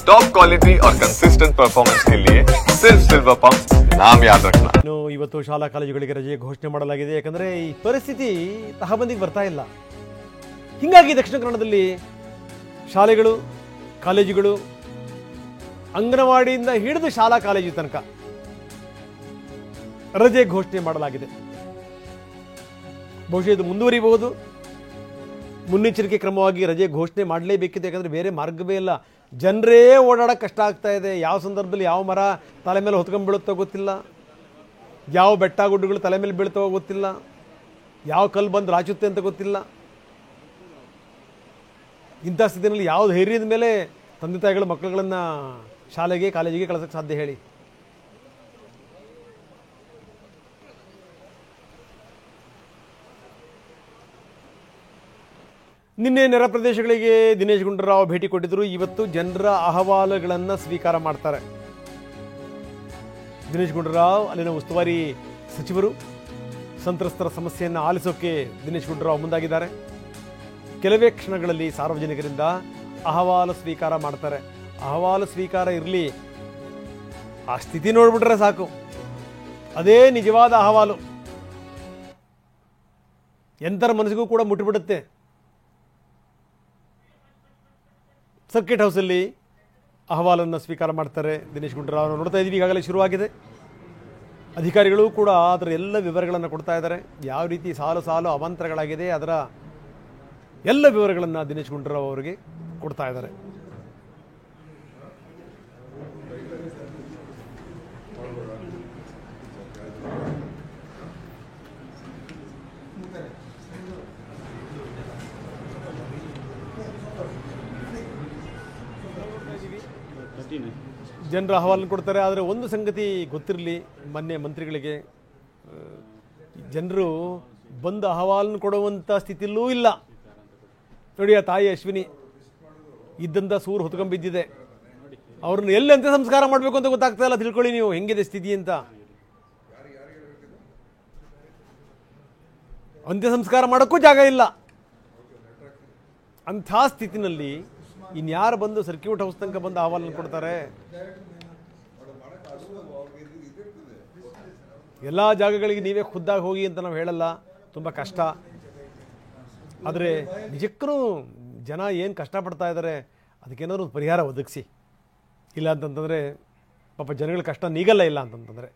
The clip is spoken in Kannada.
टॉप क्वालिटी और कंसिस्टेंट परफॉर्मेंस के लिए सिर्फ सिल्वर पंप नाम याद रखना। ಇವತ್ತು ಶಾಲಾ ಕಾಲೇಜುಗಳಿಗೆ ರಜೆ ಘೋಷಣೆ ಮಾಡಲಾಗಿದೆ. ಯಾಕಂದ್ರೆ ಈ ಪರಿಸ್ಥಿತಿ ತಹಬಂದಿಗೆ ಬರ್ತಾ ಇಲ್ಲ. ಹೀಗಾಗಿ ದಕ್ಷಿಣ ಕನ್ನಡದಲ್ಲಿ ಶಾಲೆಗಳು, ಕಾಲೇಜುಗಳು, ಅಂಗನವಾಡಿಯಿಂದ ಹಿಡಿದು ಶಾಲಾ ಕಾಲೇಜು ತನಕ ರಜೆ ಘೋಷಣೆ ಮಾಡಲಾಗಿದೆ. ಬಹುಶಃ ಇದು ಮುಂದುವರಿಬಹುದು. ಮುನ್ನೆಚ್ಚರಿಕೆ ಕ್ರಮವಾಗಿ ರಜೆ ಘೋಷಣೆ ಮಾಡಲೇಬೇಕಿದೆ. ಯಾಕಂದರೆ ಬೇರೆ ಮಾರ್ಗವೇ ಇಲ್ಲ. ಜನರೇ ಓಡಾಡೋಕ್ಕೆ ಕಷ್ಟ ಆಗ್ತಾ ಇದೆ. ಯಾವ ಸಂದರ್ಭದಲ್ಲಿ ಯಾವ ಮರ ತಲೆ ಮೇಲೆ ಹೊತ್ಕೊಂಡು ಬೀಳುತ್ತೋ ಗೊತ್ತಿಲ್ಲ, ಯಾವ ಬೆಟ್ಟ ಗುಡ್ಡಗಳು ತಲೆ ಮೇಲೆ ಬೀಳ್ತವೋ ಗೊತ್ತಿಲ್ಲ, ಯಾವ ಕಲ್ಲು ಬಂದು ರಾಚುತ್ತೆ ಅಂತ ಗೊತ್ತಿಲ್ಲ. ಇಂಥ ಸ್ಥಿತಿಯಲ್ಲಿ ಯಾವ ಧೈರ್ಯದ ಮೇಲೆ ತಂದೆ ತಾಯಿಗಳು ಮಕ್ಕಳುಗಳನ್ನು ಶಾಲೆಗೆ ಕಾಲೇಜಿಗೆ ಕಳಿಸೋಕ್ಕೆ ಸಾಧ್ಯ ಹೇಳಿ? ನಿನ್ನೆ ನೆರೆ ಪ್ರದೇಶಗಳಿಗೆ ದಿನೇಶ್ ಗುಂಡೂರಾವ್ ಭೇಟಿ ಕೊಟ್ಟಿದ್ದರು. ಇವತ್ತು ಜನರ ಅಹವಾಲುಗಳನ್ನು ಸ್ವೀಕಾರ ಮಾಡ್ತಾರೆ. ದಿನೇಶ್ ಗುಂಡೂರಾವ್ ಅಲ್ಲಿನ ಉಸ್ತುವಾರಿ ಸಚಿವರು. ಸಂತ್ರಸ್ತರ ಸಮಸ್ಯೆಯನ್ನು ಆಲಿಸೋಕೆ ದಿನೇಶ್ ಗುಂಡೂರಾವ್ ಮುಂದಾಗಿದ್ದಾರೆ. ಕೆಲವೇ ಕ್ಷಣಗಳಲ್ಲಿ ಸಾರ್ವಜನಿಕರಿಂದ ಅಹವಾಲು ಸ್ವೀಕಾರ ಮಾಡ್ತಾರೆ. ಅಹವಾಲು ಸ್ವೀಕಾರ ಇರಲಿ, ಆ ಸ್ಥಿತಿ ನೋಡ್ಬಿಟ್ರೆ ಸಾಕು. ಅದೇ ನಿಜವಾದ ಅಹವಾಲು. ಎಂಥರ ಮನಸ್ಸಿಗೂ ಕೂಡ ಮುಟ್ಟಿಬಿಡುತ್ತೆ. ಸರ್ಕಿಟ್ ಹೌಸಲ್ಲಿ ಅಹವಾಲನ್ನು ಸ್ವೀಕಾರ ಮಾಡ್ತಾರೆ ದಿನೇಶ್ ಗುಂಡೂರಾವ್. ನೋಡ್ತಾ ಇದ್ದೀವಿ, ಈಗಾಗಲೇ ಶುರುವಾಗಿದೆ. ಅಧಿಕಾರಿಗಳು ಕೂಡ ಅದರ ಎಲ್ಲ ವಿವರಗಳನ್ನು ಕೊಡ್ತಾ ಇದ್ದಾರೆ. ಯಾವ ರೀತಿ ಸಾಲು ಸಾಲು ಅವಾಂತರಗಳಾಗಿದೆ ಅದರ ಎಲ್ಲ ವಿವರಗಳನ್ನು ದಿನೇಶ್ ಗುಂಡೂರಾವ್ ಅವರಿಗೆ ಕೊಡ್ತಾ ಇದ್ದಾರೆ. ಜನರ ಅಹವಾಲನ್ನು ಕೊಡ್ತಾರೆ. ಆದರೆ ಒಂದು ಸಂಗತಿ ಗೊತ್ತಿರಲಿ, ಮೊನ್ನೆ ಮಂತ್ರಿಗಳಿಗೆ ಜನರು ಬಂದು ಅಹವಾಲನ್ನು ಕೊಡುವಂಥ ಸ್ಥಿತಿಯಲ್ಲೂ ಇಲ್ಲ. ನೋಡಿ, ಆ ತಾಯಿ ಅಶ್ವಿನಿ ಇದ್ದಂಥ ಸೂರು ಹೊತ್ಕೊಂಡ್ಬಿದ್ದಿದೆ. ಅವ್ರನ್ನ ಎಲ್ಲಿ ಅಂತ್ಯ ಸಂಸ್ಕಾರ ಮಾಡಬೇಕು ಅಂತ ಗೊತ್ತಾಗ್ತಾ ಇಲ್ಲ. ತಿಳ್ಕೊಳ್ಳಿ ನೀವು ಹೆಂಗಿದೆ ಸ್ಥಿತಿ ಅಂತ. ಅಂತ್ಯ ಸಂಸ್ಕಾರ ಮಾಡೋಕ್ಕೂ ಜಾಗ ಇಲ್ಲ. ಅಂಥ ಸ್ಥಿತಿನಲ್ಲಿ ಇನ್ಯಾರು ಬಂದು ಸರ್ಕ್ಯೂಟ್ ಹೌಸ್ ತನಕ ಬಂದು ಅಹವಾಲನ್ನು ಕೊಡ್ತಾರೆ? ಎಲ್ಲ ಜಾಗಗಳಿಗೆ ನೀವೇ ಖುದ್ದಾಗಿ ಹೋಗಿ ಅಂತ ನಾವು ಹೇಳಲ್ಲ, ತುಂಬ ಕಷ್ಟ. ಆದರೆ ನಿಜಕ್ಕೂ ಜನ ಏನು ಕಷ್ಟಪಡ್ತಾ ಇದ್ದಾರೆ ಅದಕ್ಕೇನಾದ್ರು ಪರಿಹಾರ ಒದಗಿಸಿ. ಇಲ್ಲ ಅಂತಂತಂದರೆ ಪಾಪ ಜನಗಳ ಕಷ್ಟ ನೀಗಲ್ಲ. ಇಲ್ಲ ಅಂತಂತಂದರೆ